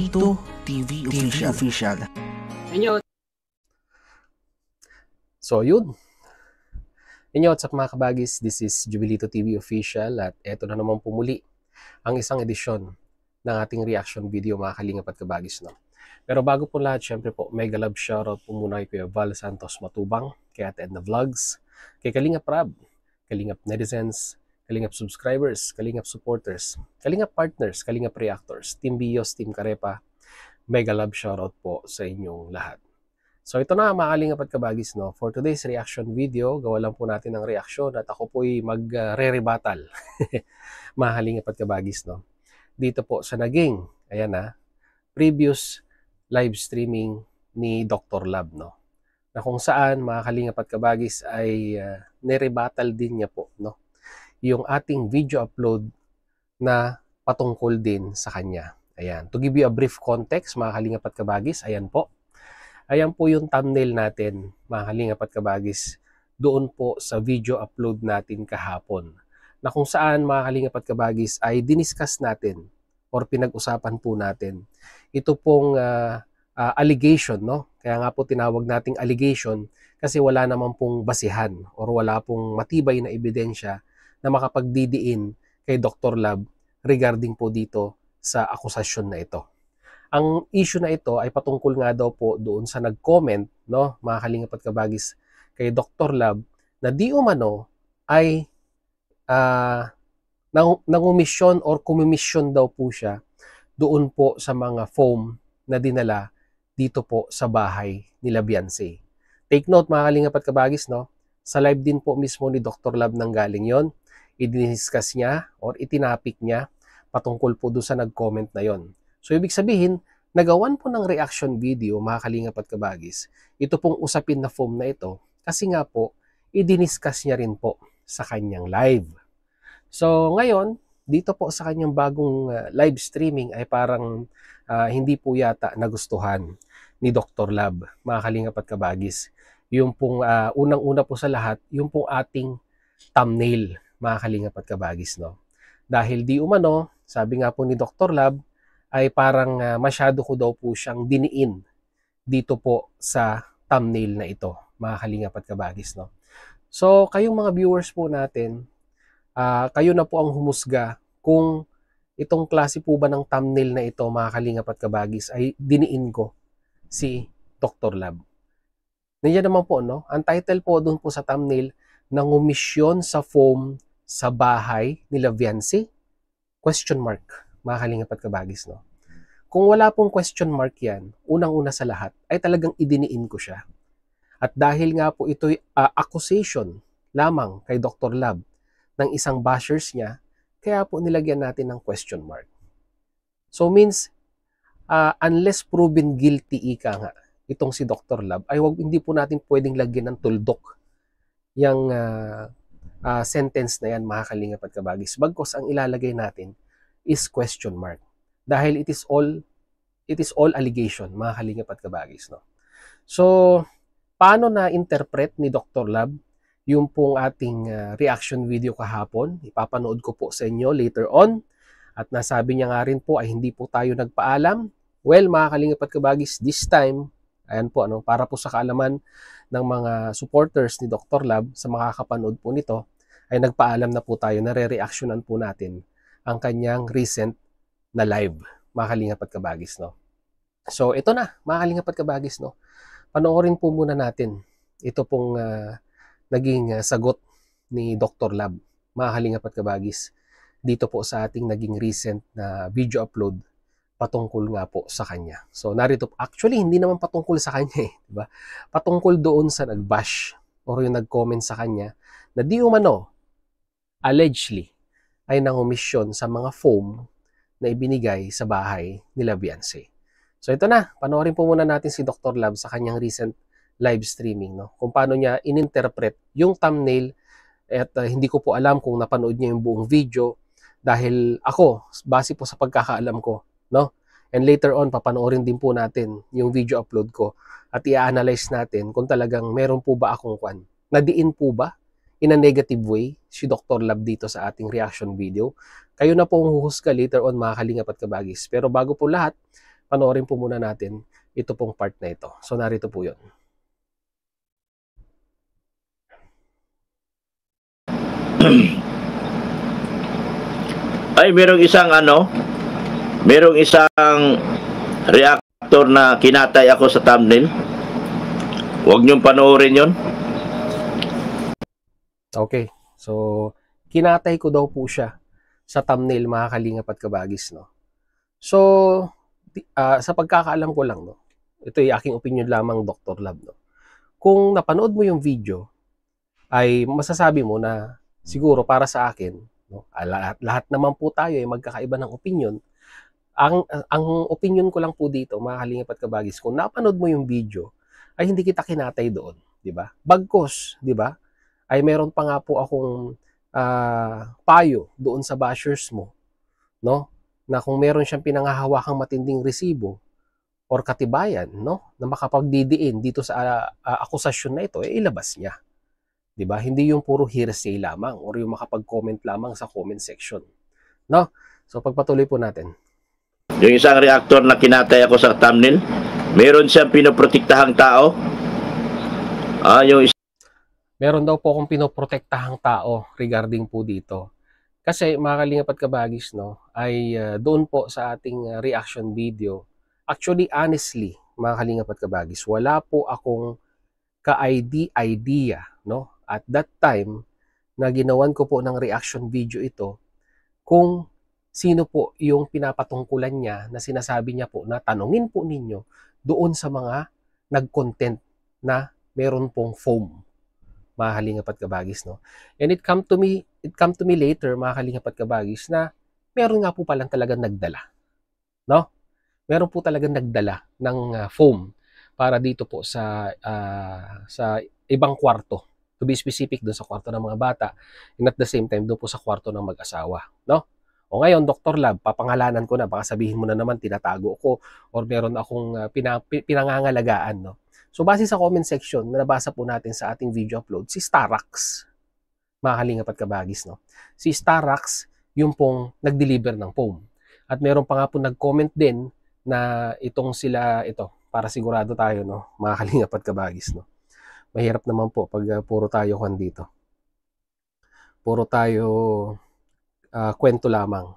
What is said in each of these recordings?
Jubilito TV Official. So yun. What's up mga kabagis? This is Jubilito TV Official at eto na naman pumuli ang isang edisyon ng ating reaction video mga kalingap at kabagis. No? Pero bago po lahat, syempre po, mega love shoutout po muna kay Kuya Val Santos Matubang, kay Ate Edna Vlogs, kay Kalingap Rab, Kalingap Netizens, Kalingap Subscribers, Kalingap Supporters, Kalingap Partners, Kalingap Reactors, Team Bios, Team Karepa. Mega love shoutout po sa inyong lahat. So ito na mga kalingap at kabagis, no? For today's reaction video, gawa lang po natin ng reaksyon at ako po'y magre-rebuttal. Mga kalingap at kabagis, no? Dito po sa naging, ayan na, previous live streaming ni Dr. Lab, no? Na kung saan mga kalingap at kabagis ay nirebuttal din niya po, no? Yung ating video upload na patungkol din sa kanya. Ayan. To give you a brief context, mga kalingap at kabagis, ayan po. Ayan po yung thumbnail natin, mga kalingap at kabagis, doon po sa video upload natin kahapon. Na kung saan, mga kalingap at kabagis, ay diniscuss natin or pinag-usapan po natin. Ito pong allegation, no? Kaya nga po tinawag nating allegation kasi wala naman pong basihan or wala pong matibay na ebidensya na makapagdidiin kay Dr. Lab regarding po dito sa akusasyon na ito. Ang issue na ito ay patungkol nga daw po doon sa nag-comment, no, mga kalingap at kabagis, kay Dr. Lab na di umano ay nangumisyon or kumimisyon daw po siya doon po sa mga foam na dinala dito po sa bahay nila Beyonce. Take note mga kalingap at kabagis, no, sa live din po mismo ni Dr. Lab nang galing yon. I-discuss niya or itinapik niya patungkol po doon sa nag-comment na yon. So, ibig sabihin, nagawan po ng reaction video, mga kalingap at kabagis, ito pong usapin na foam na ito, kasi nga po, i-discuss niya rin po sa kanyang live. So, ngayon, dito po sa kanyang bagong live streaming ay parang hindi po yata nagustuhan ni Dr. Lab, mga kalingap at kabagis. Yung pong unang-una po sa lahat, yung pong ating thumbnail, mga kalingap at kabagis, no? Dahil di umano, sabi nga po ni Dr. Lab, ay parang masyado ko daw po siyang diniin dito po sa thumbnail na ito, mga kalingap at kabagis, no? So, kayong mga viewers po natin, kayo na po ang humusga kung itong klase po ba ng thumbnail na ito, mga kalingap at kabagis, ay diniin ko si Dr. Lab. Nandiyan naman po, no? Ang title po doon po sa thumbnail, nangumisyon sa foam sa bahay nila Beyonce? Question mark, mga kalingap at kabagis, no? Kung wala pong question mark yan, unang-una sa lahat, ay talagang idiniin ko siya. At dahil nga po ito'y accusation lamang kay Dr. Lab ng isang bashers niya, kaya po nilagyan natin ng question mark. So means, unless proven guilty ika nga, itong si Dr. Lab, ay hindi po natin pwedeng lagyan ng tuldok yung sentence na yan, mga kalingap at kabagis. Bagkos ang ilalagay natin is question mark. Dahil it is all allegation, mga kalingap at kabagis, no? So, paano na-interpret ni Dr. Lab yung pong ating reaction video kahapon? Ipapanood ko po sa inyo later on. At nasabi niya nga rin po ay hindi po tayo nagpaalam. Well, mga kalingap at kabagis, this time, ayan po, ano, para po sa kaalaman ng mga supporters ni Dr. Lab sa makakapanood po nito, ay nagpaalam na po tayo, nare-reactionan po natin ang kanyang recent na live, mga kalingap at kabagis, no? So, ito na, mga kalingap at kabagis, no? Panoorin po muna natin ito pong naging sagot ni Dr. Lab, mga kalingap at kabagis, dito po sa ating naging recent na video upload patungkol nga po sa kanya. So, narito, actually, hindi naman patungkol sa kanya, diba? Patungkol doon sa nag-bash or yung nag-comment sa kanya na di umano, allegedly, ay nangumisyon sa mga foam na ibinigay sa bahay nila Beyonce. So ito na, panoorin po muna natin si Dr. Lab sa kanyang recent live streaming, no? Kung paano niya ininterpret yung thumbnail at hindi ko po alam kung napanood niya yung buong video dahil ako, base po sa pagkakaalam ko, no? And later on, papanoorin din po natin yung video upload ko at i-analyze natin kung talagang meron po ba akong nadiin po ba in a negative way si Dr. Lab dito sa ating reaction video. Kayo na po ang huhusga later on, mga kalingap at kabagis. Pero bago po lahat, panoorin po muna natin ito pong part na ito. So narito po yun. Ay, merong isang reactor na kinatay ako sa thumbnail. Huwag niyong panoorin yon. Okay. So, kinatay ko daw po siya sa thumbnail, mga kalingap at kabagis, no? So, sa pagkakaalam ko lang, no? Ito ay aking opinion lamang, Dr. Lab, no? Kung napanood mo yung video, ay masasabi mo na siguro para sa akin, no? Lahat naman po tayo ay magkakaiba ng opinion. Ang opinion ko lang po dito, mga kalingap at kabagis, kung napanood mo yung video, ay hindi kita kinatay doon, di ba? Bagkos, di ba? Ay meron pa nga po akong payo doon sa bashers mo, no? Na kung meron siyang pinangahawakang matinding resibo or katibayan, no, na makapagdidiin dito sa akusasyon na ito, ilabas niya. 'Di ba? Hindi yung puro hearsay lamang or yung makapag-comment lamang sa comment section, no? So pagpatuloy po natin. Yung isang reactor na kinatay ako sa thumbnail, meron siyang pinoprotektahang tao. Meron daw po akong pinoprotektahang tao regarding po dito. Kasi mga kalingap at kabagis, no, ay doon po sa ating reaction video. Actually, honestly, mga kalingap at kabagis, wala po akong ka-idea, no, at that time na ginawan ko po ng reaction video ito kung sino po yung pinapatungkulan niya na sinasabi niya po na tanungin po ninyo doon sa mga nag-content na meron pong foam, mga kalingap at kabagis, no? And it come to me later, mga kalingap at kabagis, na meron nga po palang talagang nagdala, no? Meron po talagang nagdala ng foam para dito po sa ibang kwarto. To be specific, doon sa kwarto ng mga bata, and at the same time doon po sa kwarto ng mag-asawa, no? O ngayon, Dr. Lab, papangalanan ko na, baka sabihin mo na naman tinatago ko or meron akong pinangangalagaan, no? So, base sa comment section na nabasa po natin sa ating video upload, si Starax, mga kalingap at kabagis, no? Si Starax, yung pong nag-deliver ng foam. At meron pa nga po nag-comment din na ito, para sigurado tayo, no? Mga kalingap at kabagis, no? Mahirap naman po pag puro tayo dito. Puro tayo kwento lamang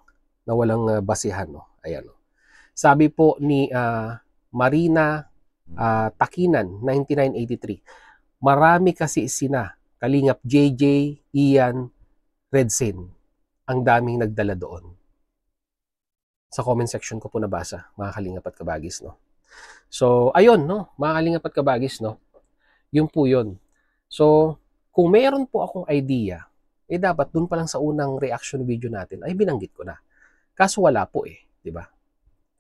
na walang basihan, no? Ayan, no? Sabi po ni Marina Takinan, 1983. Marami kasi kalingap JJ, Ian, Redsin. Ang daming nagdala doon. Sa comment section ko po nabasa, mga kalingap at kabagis, no? So, ayun, no? Mga kalingap at kabagis, no? Yun po yun. So, kung meron po akong idea, dapat dun pa lang sa unang reaction video natin, ay binanggit ko na. Kaso wala po di ba?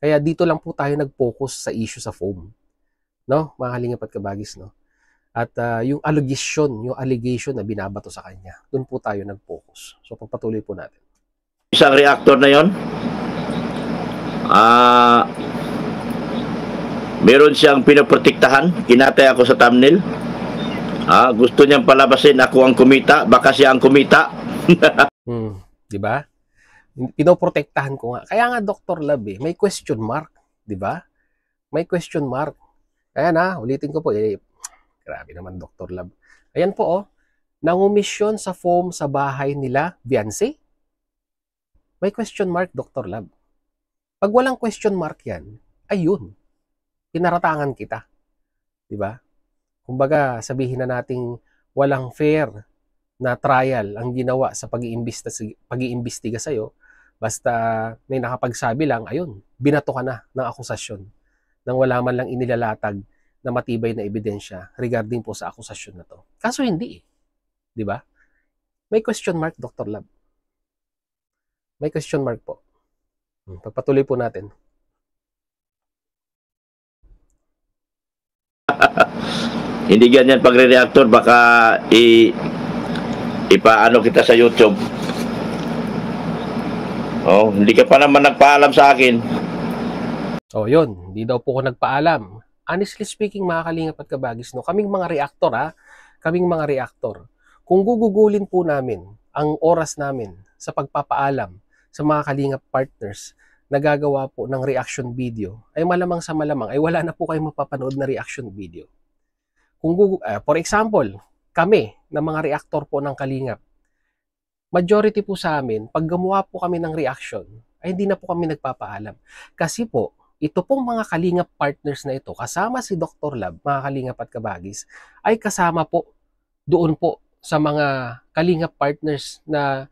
Kaya dito lang po tayo nag-focus sa issue sa foam. No, mga kalingap at kabagis, no? At yung allegation na binabato sa kanya, doon po tayo nag-focus. So pagpatuloy po natin. Isang reactor na yon, meron siyang pinoprotektahan, kinatay ako sa thumbnail. Gusto niyang palabasin ako ang kumita, baka siya ang kumita. Di ba? Pinoprotektahan ko nga. Kaya nga, Dr. Lab, may question mark, di ba? May question mark. Ayan ulitin ko po. Grabe naman, Dr. Lab. Ayan po, nangumisyon sa foam sa bahay nila, Beyonce. May question mark, Dr. Lab. Pag walang question mark yan, ayun, pinaratangan kita. Diba? Kumbaga, sabihin na nating walang fair na trial ang ginawa sa pag-iimbestiga sa'yo, basta may nakapagsabi lang, ayun, binato ka na ng akusasyon nang wala man lang inilalatag na matibay na ebidensya regarding po sa akusasyon na to. Kaso hindi Di ba? May question mark, Dr. Lab. May question mark po. Pagpatuloy po natin. Hindi ganyan pagre-reactor, baka ipaano kita sa YouTube. Hindi ka pa naman nagpaalam sa akin. So yun, hindi daw po ko nagpaalam. Honestly speaking, mga kalingap at kabagis, no, kaming mga reactor, kung gugugulin po namin ang oras namin sa pagpapaalam sa mga kalingap partners nagagawa po ng reaction video, ay malamang sa malamang ay wala na po kayong mapapanood na reaction video. Kung for example, kami na mga reactor po ng Kalingap, majority po sa amin, pag gumawa po kami ng reaction, ay hindi na po kami nagpapaalam. Kasi po, ito pong mga Kalingap partners na ito, kasama si Dr. Lab, mga Kalingap at Kabagis, ay kasama po doon po sa mga Kalingap partners na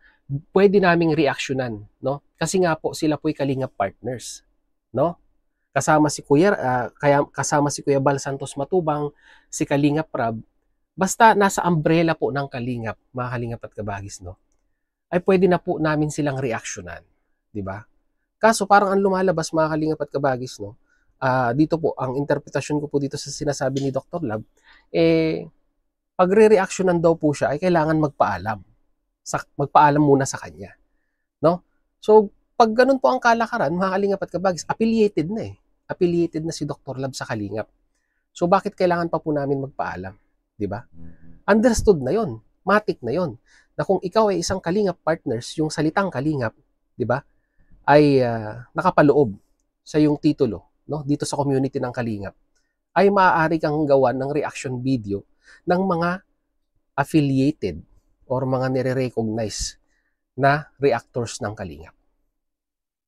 pwede naming reactionan, no? Kasi nga po sila po'y Kalingap partners, no? Kasama si Kuya Bal Santos Matubang, si Kalingap Rab, basta nasa umbrella po ng Kalingap, mga Kalingap at Kabagis, no? Ay pwede na po namin silang reactionan, di ba? Kaso parang ang lumalabas, mga Kalingap at Kabagis, no? Dito po, ang interpretasyon ko po dito sa sinasabi ni Dr. Lab, pag re-reactionan daw po siya, ay kailangan magpaalam. Magpaalam muna sa kanya, no? So, pag ganun po ang kalakaran, mga Kalingap at Kabagis, affiliated na eh. Affiliated na si Dr. Lab sa Kalingap. So, bakit kailangan pa po namin magpaalam? Di ba? Understood na yon, matik na yon, na kung ikaw ay isang Kalingap partners, yung salitang Kalingap, di ba, ay nakapaloob sa yung titulo, no, dito sa community ng Kalingap, ay maaari kang gawan ng reaction video ng mga affiliated or mga nire-recognize na reactors ng Kalingap.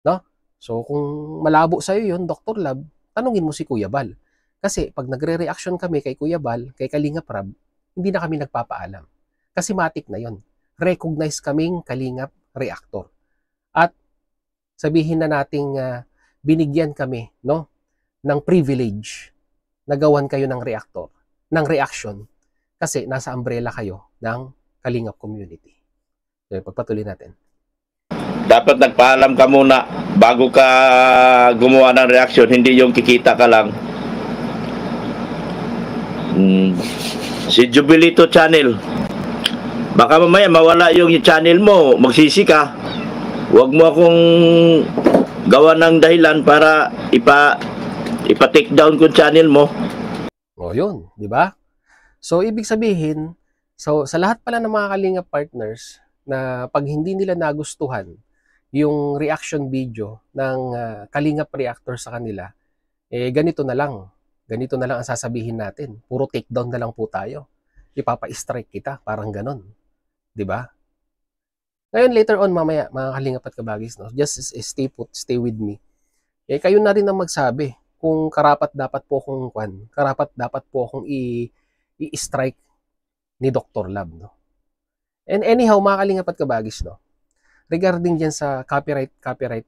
No? So, kung malabo sa'yo yun, Dr. Lab, tanungin mo si Kuya Bal. Kasi pag nagre-reaction kami kay Kuya Bal, kay Kalingap Rab, hindi na kami nagpapaalam. Kasi matik na yon. Recognize kaming Kalingap reactor. At sabihin na nating binigyan kami, no, ng privilege na gawan kayo ng reactor, ng reaction, kasi nasa umbrella kayo ng Kalingap community. So, pagpatuloy natin. Dapat nagpaalam ka muna bago ka gumawa ng reaction, hindi yung kikita ka lang. Si Jubilito Channel, baka mamaya mawala yung channel mo, magsisi ka. Huwag mo akong gawa ng dahilan para ipa-take down kung channel mo. O yun, di ba? So, ibig sabihin, so sa lahat pala ng mga Kalingap partners na pag hindi nila nagustuhan yung reaction video ng Kalingap reactor sa kanila, ganito na lang. Ganito na lang ang sasabihin natin. Puro takedown na lang po tayo. Ipapa-strike kita, parang ganon. Di ba? Ngayon, later on, mamaya, mga Kalingap at Kabagis, no? Just stay put, stay with me. Kayo na rin ang magsabi kung karapat dapat po akong i-strike ni Dr. Lab, no? And anyhow, mga Kalingap at Kabagis, no? Regarding dyan sa copyright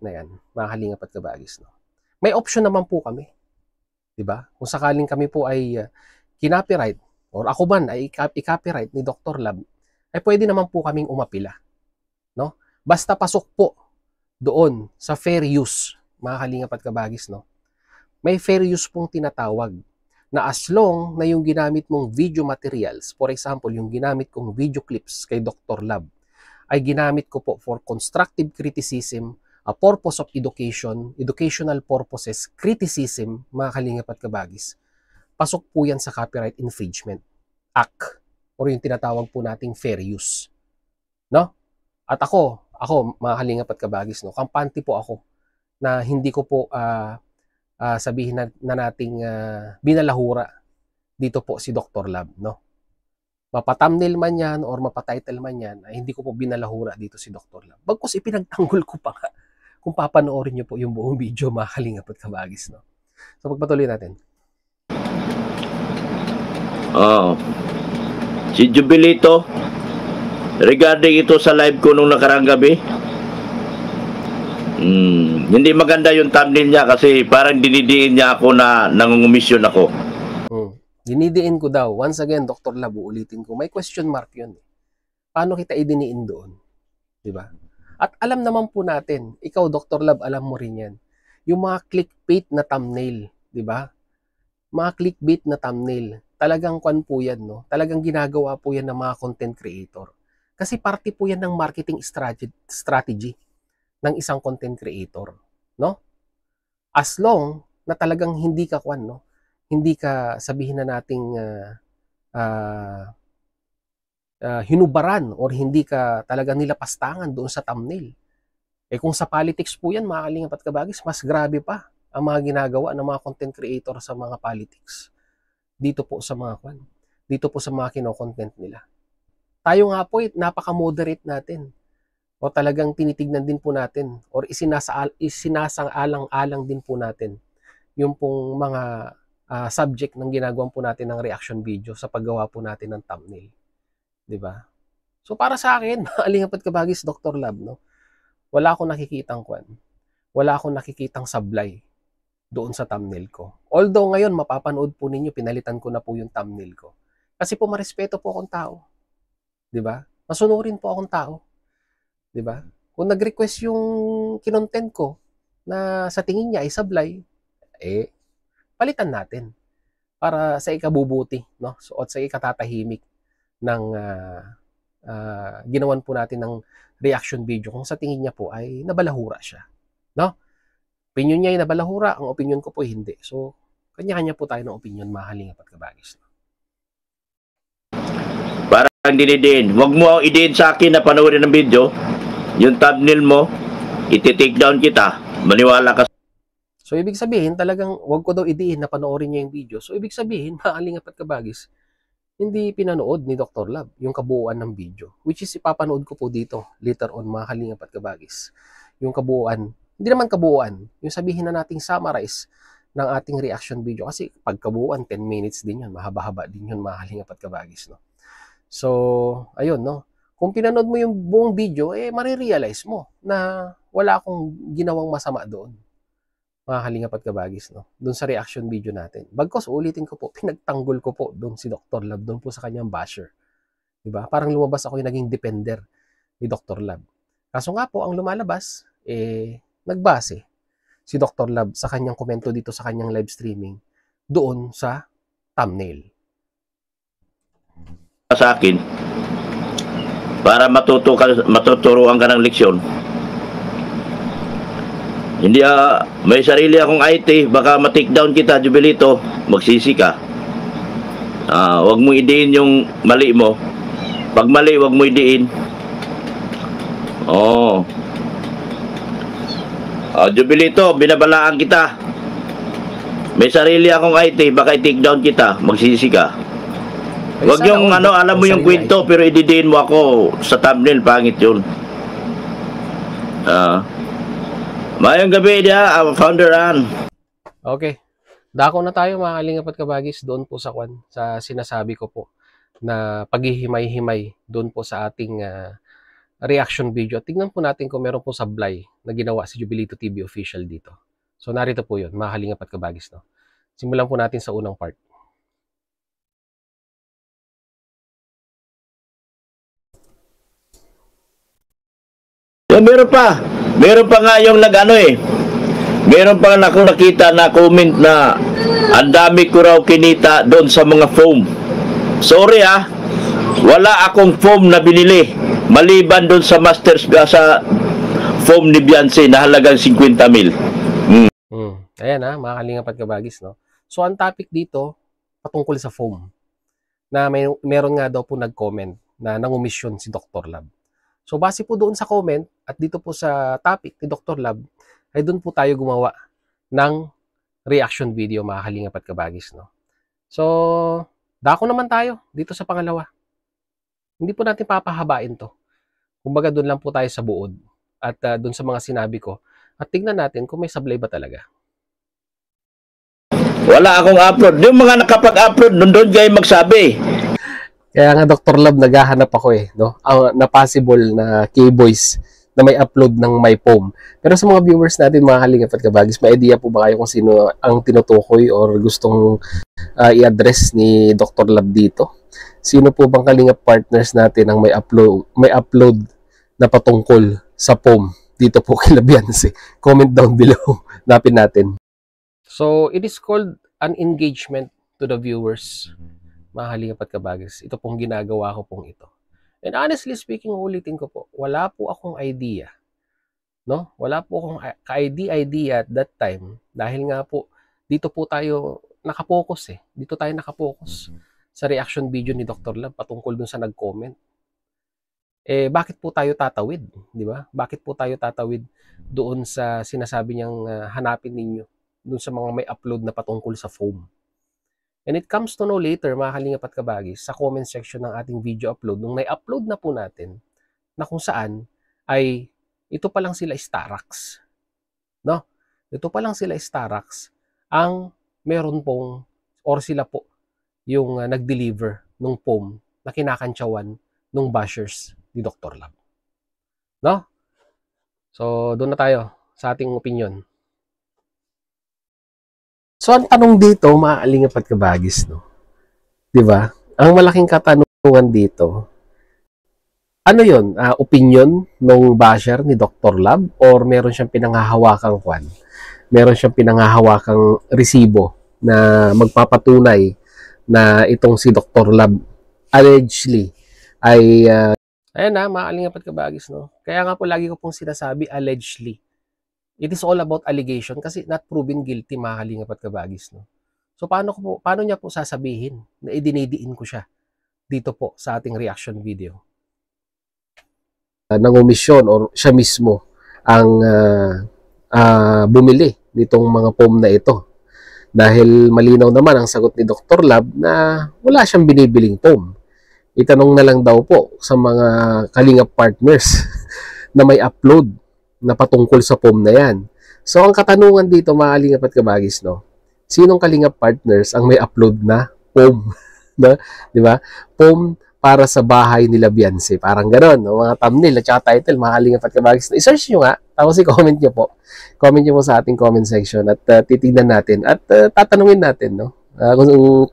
na yan, mga Kalingap at Kabagis, no? May option naman po kami. Diba? Kung sakaling kami po ay kinopyright or ako man ay i-copyright ni Dr. Lab, ay pwede naman po kaming umapila. No? Basta pasok po doon sa fair use, mga Kalingap at Kabagis, no? May fair use pong tinatawag na as long na yung ginamit mong video materials, for example, yung ginamit kong video clips kay Dr. Lab, ay ginamit ko po for constructive criticism, a purpose of education, educational purposes, criticism, mga Kalingap at Kabagis. Pasok po yan sa Copyright Infringement Act or yung tinatawag po nating fair use. No? At ako, mga Kalingap at Kabagis, no, kampante po ako na hindi ko po sabihin na nating binalahura dito po si Dr. Lab, no? Mapa-thumbnail man yan or mapa-title man yan, ay hindi ko po binalahura dito si Dr. Lab. Bagkus ipinagtanggol ko pa nga kung papanoorin nyo po yung buong video, mga Kalingap at Kabagis, no? So, pagpatuloy natin. Si Jubilito, regarding ito sa live ko nung nakarang gabi, hindi maganda yung thumbnail niya kasi parang dinidiin niya ako na nangungumisyon ako. Dinidiin ko daw. Once again, Dr. Lab, uulitin ko. May question mark yun. Paano kita idiniin doon? Diba? At alam naman po natin, ikaw Dr. Lab, alam mo rin yan. Yung mga clickbait na thumbnail, di ba? Mga clickbait na thumbnail, talagang kwan po yan, no? Talagang ginagawa po yan ng mga content creator. Kasi parte po yan ng marketing strategy ng isang content creator, no? As long na talagang hindi ka kwan, no? Hindi ka sabihin na nating hinubaran or hindi ka talagang nilapastangan doon sa thumbnail. Eh kung sa politics po yan, mga kalingap at kabagis, mas grabe pa ang mga ginagawa ng mga content creator sa mga politics. Dito po sa mga kwan. Dito po sa mga kino-content nila. Tayo nga po, napaka-moderate natin. O talagang tinitignan din po natin or isinasang-alang-alang din po natin yung pong mga subject ng ginagawa po natin ng reaction video sa paggawa po natin ng thumbnail. 'Di ba? So para sa akin, Kalingap at kabagis, Dr. Lab, no? Wala akong nakikitang kwan. Wala akong nakikitang sablay doon sa thumbnail ko. Although ngayon, mapapanood po ninyo, pinalitan ko na po yung thumbnail ko. Kasi po, marespeto po akong tao. Diba? Masunurin po akong tao. Diba? Kung nag-request yung kinontent ko na sa tingin niya ay sablay, eh, palitan natin. Para sa ikabubuti, no? So, at sa ikatatahimik ng ginawan po natin ng reaction video kung sa tingin niya po ay nabalahura siya. No? Opinion niya ay nabalahura, ang opinion ko po ay hindi. So, kanya-kanya po tayo ng opinion, mga kalingap at kabagis. Parang dinidiin. Huwag mo idiin sa akin na panoorin ng video. Yung thumbnail mo, iti-take down kita. Maniwala ka. So, ibig sabihin, talagang huwag ko daw idiin na panoorin niya yung video. So, ibig sabihin, mga kalingap at kabagis, hindi pinanood ni Dr. Lab yung kabuuan ng video. Which is, ipapanood ko po dito, later on, mga kalingap at kabagis. Yung kabuuan, hindi naman kabuuan, yung sabihin na nating summarize ng ating reaction video. Kasi pag kabuuan, 10 minutes din yun, mahaba-haba din yun, mga kalingap at kabagis. No? So, ayun, no? Kung pinanood mo yung buong video, eh, marirealize mo na wala akong ginawang masama doon, mga kalingap at kabagis, no? Doon sa reaction video natin. Bagkos, ulitin ko po, pinagtanggol ko po doon si Dr. Lab, doon po sa kanyang basher. Diba? Parang lumabas ako yung naging defender ni Dr. Lab. Kaso nga po, ang lumalabas, eh, nagbase si Dr. Lab sa kanyang komento dito sa kanyang live streaming doon sa thumbnail. Sa akin, para matuturuan ka ng leksyon. Hindi may sarili akong IT, baka ma-take down kita, Jubilito, magsisi ka. Wag mo idiin yung mali mo. Pag mali, wag mo idiin. Jubilito, binabalaan kita. May sarili akong IT, baka i-take down kita, magsisi ka. Wag yung alam mo yung kwento, pero ididiin mo ako sa thumbnail, pangit yun. Mayang gabi dia, Founder Ann. Okay. Dako na tayo, mga kalingap at kabagis, doon po sa sinasabi ko po na paghihimay-himay doon po sa ating reaction video. Tingnan po natin kung meron po sablay na ginawa si Jubilito TV official dito. So narito po yun, mga kalingap at kabagis. No? Simulan po natin sa unang part. Meron pa nga yung meron pa nga ako nakita na comment na ang dami ko raw kinita doon sa mga foam. Sorry wala akong foam na binili maliban doon sa Masters sa foam ni Beyonce na halagang 50,000. Ayan mga kalingap at kabagis, no? So ang topic dito patungkol sa foam na meron nga daw po nag-comment na nangumisyon si Dr. Lab. So base po doon sa comment at dito po sa topic ni Dr. Lab ay doon po tayo gumawa ng reaction video, mga kalingap at kabagis, no? So dako naman tayo dito sa pangalawa. Hindi po natin papahabain to. Kumbaga doon lang po tayo sa buod at doon sa mga sinabi ko at tignan natin kung may sablay ba talaga. Wala akong upload. Yung mga nakapag-upload doon kayo magsabi. Kaya nga Dr. Lab, naghahanap ako no? Na possible na K-Boys na may upload ng MyPoem. Pero sa mga viewers natin, mga kalingap at kabagis, may idea po ba kayo kung sino ang tinutukoy or gustong i-address ni Dr. Lab dito? Sino po bang kalingap partners natin ang may upload na patungkol sa poem dito po kay Beyonce? Comment down below. Napin natin. So, it is called an engagement to the viewers. Mga kalingap at kabagis, ito pong ginagawa ko pong ito. And honestly speaking, ulitin ko po, wala po akong idea. No? Wala po akong idea at that time. Dahil nga po, dito po tayo nakapokus Dito tayo nakapokus sa reaction video ni Dr. Lab patungkol dun sa nag-comment. bakit po tayo tatawid, di ba? Bakit po tayo tatawid doon sa sinasabi niyang hanapin ninyo, doon sa mga may upload na patungkol sa foam. And it comes to know later, mga kalingap at kabagis, sa comment section ng ating video upload, nung na-upload na po natin, na kung saan ay ito pa lang sila Starax. No? Ito pa lang sila Starax ang meron pong, or sila po, yung nag-deliver ng foam na kinakantsawan ng bashers ni Dr. Lab. No? So, doon na tayo sa ating opinion. So, ang tanong dito, maaalingap at kabagis, no? Diba? Ang malaking katanungan dito, ano yun? Opinion ng basher ni Dr. Lab or meron siyang pinanghahawakang kwan? Meron siyang pinanghahawakang resibo na magpapatunay na itong si Dr. Lab allegedly ay ayan na, maaalingap at kabagis, no? Kaya nga po lagi ko pong sinasabi allegedly. It is all about allegation kasi not proven guilty, mga kalingap at kabagis, no? So paano niya po sasabihin na idinidiin ko siya dito po sa ating reaction video? Nangomisyon or siya mismo ang bumili nitong mga foam na ito. Dahil malinaw naman ang sagot ni Dr. Lab na wala siyang binibiling foam. Itanong na lang daw po sa mga kalingap partners na may upload na patungkol sa foam na yan. So, ang katanungan dito, mga kalingap at kabagis, no? Sinong kalingap partners ang may upload na foam? No? Di ba? Foam para sa bahay nila Beyonce. Parang gano'n, no? Mga thumbnail at saka title, mga kalingap at kabagis. I-search nyo nga, tapos i-comment nyo po. Comment nyo po sa ating comment section at titignan natin at tatanungin natin, no? Kung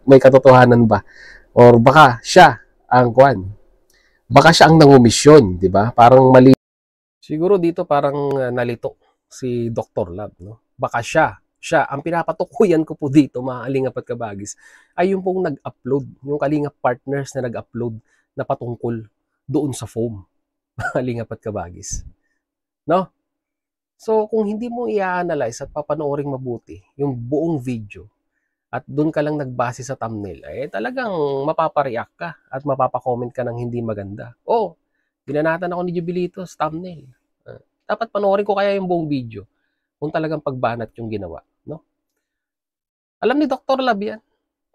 may katotohanan ba. Or baka siya ang kwan. Baka siya ang nangumisyon, di ba? Parang mali. Siguro dito parang nalito si Dr. Lab, no? Baka siya, ang pinapatukuyan ko po dito, mga kalingap at kabagis, ay yung pong nag-upload, yung kalingap partners na nag-upload na patungkol doon sa foam, mga kalingap at kabagis. No? So, kung hindi mo i-analyze at papanoorin mabuti yung buong video at doon ka lang nagbase sa thumbnail, eh talagang mapapareact ka at mapapacomment ka ng hindi maganda. Oh, binanatan ako ni Jubilito sa thumbnail. Dapat panoorin ko kaya yung buong video kung talagang pagbanat yung ginawa, no? Alam ni Dr. Lab yan,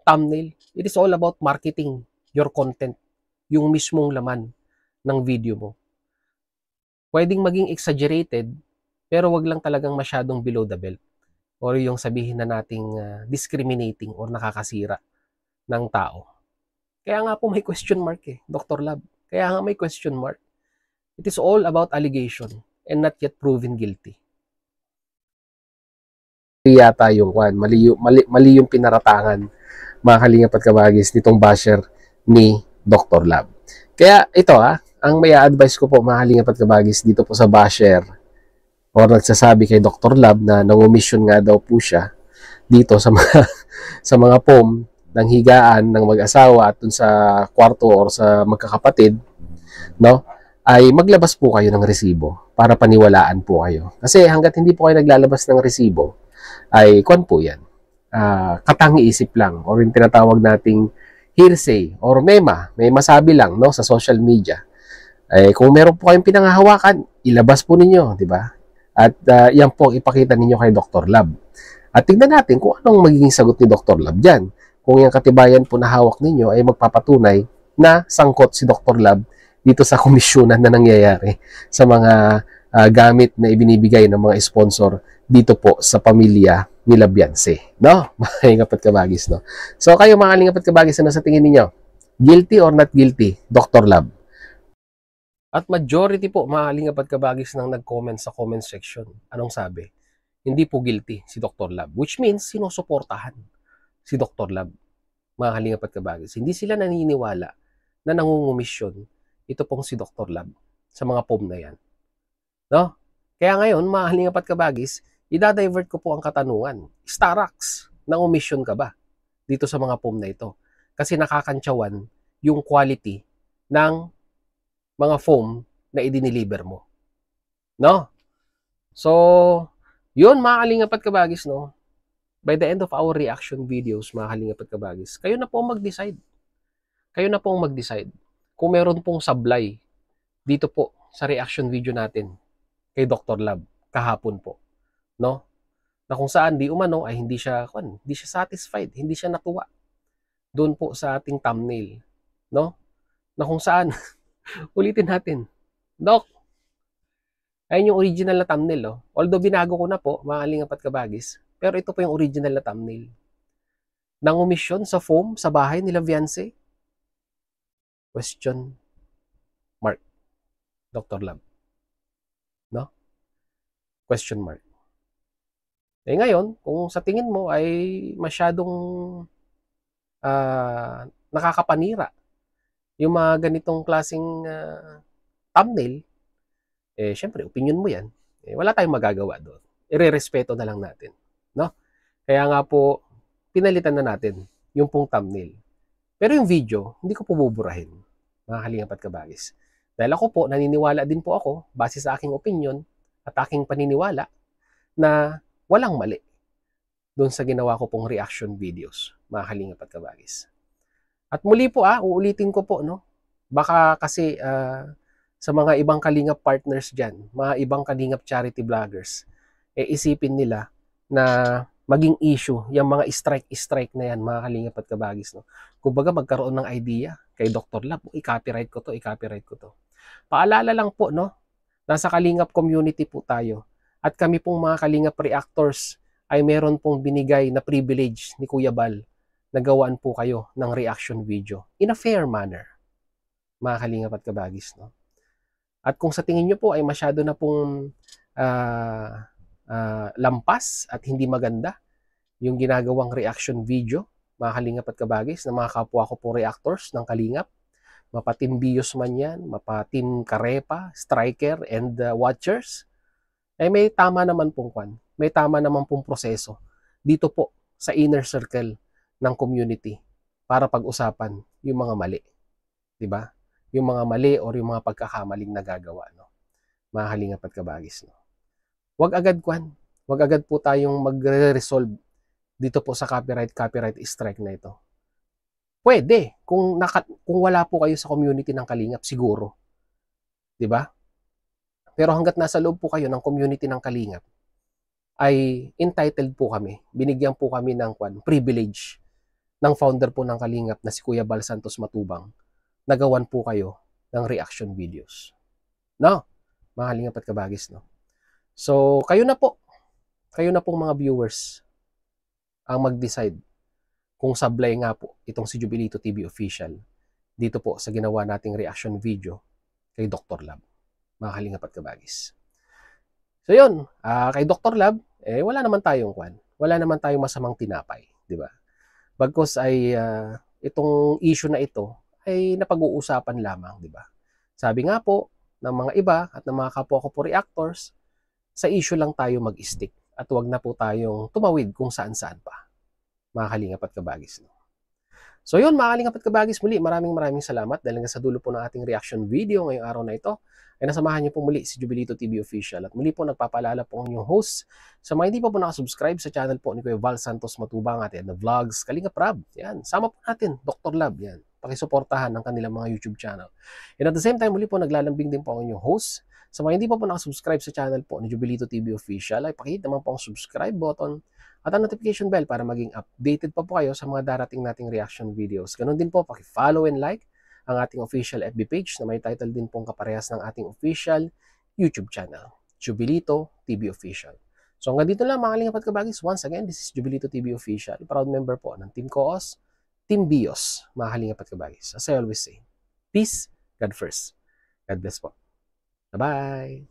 thumbnail. It is all about marketing your content, yung mismong laman ng video mo. Pwedeng maging exaggerated, pero wag lang talagang masyadong below the belt or yung sabihin na nating discriminating or nakakasira ng tao. Kaya nga po may question mark Dr. Lab. Kaya nga may question mark. It is all about allegation and not yet proven guilty. Yata yung kwan, mali yung pinaratangan, mga kalingap at kabagis, nitong basher ni Dr. Lab. Kaya ito ang may advice ko po, mga kalingap at kabagis, dito po sa basher or nagsasabi kay Dr. Lab na nangumisyon nga daw po siya dito sa mga sa mga foam ng higaan ng mag-asawa at dun sa kwarto or sa magkakapatid, no? Ay maglabas po kayo ng resibo para paniwalaan po kayo. Kasi hanggat hindi po kayo naglalabas ng resibo, ay kwan po yan. Katangi-isip lang or yung tinatawag nating hearsay or may masabi lang, no, sa social media. Ay kung meron po kayong pinanghahawakan, ilabas po ninyo, di ba? At yan po ipakita ninyo kay Dr. Lab. At tignan natin kung anong magiging sagot ni Dr. Lab dyan. Kung yung katibayan po na hawak ninyo ay magpapatunay na sangkot si Dr. Lab dito sa komisyonan na nangyayari sa mga gamit na ibinibigay ng mga sponsor dito po sa pamilya nila Beyonce. No? Mga kalingap at kabagis, no? So kayo, mga kalingap at kabagis, ano sa tingin ninyo? Guilty or not guilty, Dr. Lab? At majority po, mga kalingap at kabagis, nang nag-comment sa comment section. Anong sabi? Hindi po guilty si Dr. Lab. Which means, sinusuportahan si Dr. Lab. Mga kalingap at kabagis. Hindi sila naniniwala na nangungumisyon ito pong si Dr. Lab sa mga foam na yan. No? Kaya ngayon, mga kalingap at kabagis, idadivert ko po ang katanungan. Starax, nangumisyon ka ba dito sa mga foam na ito? Kasi nakakantsawan yung quality ng mga foam na i-deliver mo. No? So, yun, mga kalingap at kabagis, no? By the end of our reaction videos, mga kalingap at kabagis, kayo na po mag-decide. Kayo na po mag-decide kung meron pong sablay dito po sa reaction video natin kay Dr. Lab kahapon po, no? Na kung saan di umano ay hindi siya satisfied, hindi siya natuwa doon po sa ating thumbnail, no? Na kung saan ulitin natin. Doc, ayun yung original na thumbnail, oh. Although binago ko na po, mga kalingap at kabagis, pero ito po yung original na thumbnail. Nangumisyon sa foam sa bahay nila Vianse? Question mark. Dr. Lab. No? Question mark. Eh ngayon, kung sa tingin mo ay masyadong nakakapanira yung mga ganitong klaseng thumbnail, eh syempre, opinion mo yan. Eh, wala tayong magagawa doon. Irerespeto na lang natin. No? Kaya nga po, pinalitan na natin yung pong thumbnail. Pero yung video, hindi ko po buburahin, mga kalingap at kabagis. Dahil ako po, naniniwala din po ako, base sa aking opinion at aking paniniwala, na walang mali doon sa ginawa ko pong reaction videos, mga kalingap at kabagis. At muli po, uulitin ko po, no? Baka kasi sa mga ibang kalingap partners dyan, mga ibang kalingap charity vloggers, isipin nila na maging issue, yung mga strike na yan, mga kalingap at kabagis. No? Kumbaga magkaroon ng idea kay Dr. Lab, i-copyright ko to. Paalala lang po, no? Nasa kalingap community po tayo. At kami pong mga kalingap reactors ay meron pong binigay na privilege ni Kuya Bal na gawaan po kayo ng reaction video in a fair manner, mga kalingap at kabagis. No? At kung sa tingin nyo po ay masyado na pong lampas at hindi maganda yung ginagawang reaction video, mga kalingap at kabagis, na mga kapwa ko po reactors ng kalingap, mapatim Bios man yan, mapatim Karepa, Striker, and Watchers, ay may tama naman pong may tama naman pong proseso dito po sa inner circle ng community para pag-usapan yung mga mali. Diba? Yung mga mali or yung mga pagkakamaling nagagawa, no? Mga kalingap at kabagis, no? Wag agad po tayong magre-resolve dito po sa copyright strike na ito. Pwede kung wala po kayo sa community ng kalingap, siguro. 'Di ba? Pero hangga't nasa loob po kayo ng community ng kalingap, ay entitled po kami. Binigyan po kami ng privilege ng founder po ng kalingap na si Kuya Bal Santos Matubang. Nagawan po kayo ng reaction videos. No? Mga kalingap at kabagis, no? So, kayo na pong mga viewers ang mag-decide kung sablay nga po itong si Jubilito TV Official dito po sa ginawa nating reaction video kay Dr. Lab, mga kalingap at kabagis. So yun, kay Dr. Lab, wala naman tayong masamang tinapay, di ba? Bagkus ay itong issue na ito ay napag-uusapan lamang, di ba? Sabi nga po ng mga iba at ng mga kapwa ko po reactors, sa issue lang tayo mag-stick at wag na po tayong tumawid kung saan-saan pa, mga kalingap at kabagis. No? So yun, mga kalingap at kabagis, muli maraming salamat dahil nga sa dulo po ng ating reaction video ngayong araw na ito ay nasamahan niyo po muli si Jubilito TV Official. At muli po nagpapaalala po ang inyong host sa mga hindi pa po nakasubscribe sa channel po ni Kuya Val Santos Matubang at na vlogs Kalingap Rab. Yan, sama po natin Dr. Lab. Yan, pakisuportahan ng kanilang mga YouTube channel. And at the same time, muli po naglalambing din po ang inyong host sa mga hindi pa po nakasubscribe sa channel po ni Jubilito TV Official ay pakihit naman po ang subscribe button at ang notification bell para maging updated pa po kayo sa mga darating nating reaction videos. Ganon din po, paki-follow and like ang ating official FB page na may title din pong kaparehas ng ating official YouTube channel, Jubilito TV Official. So hanggang dito lang mga kalingap at kabagis. Once again, this is Jubilito TV Official, proud member po ng Team Coos, Team Bios, mga kalingap at kabagis. As I always say, peace, God first. God bless po. Bye-bye!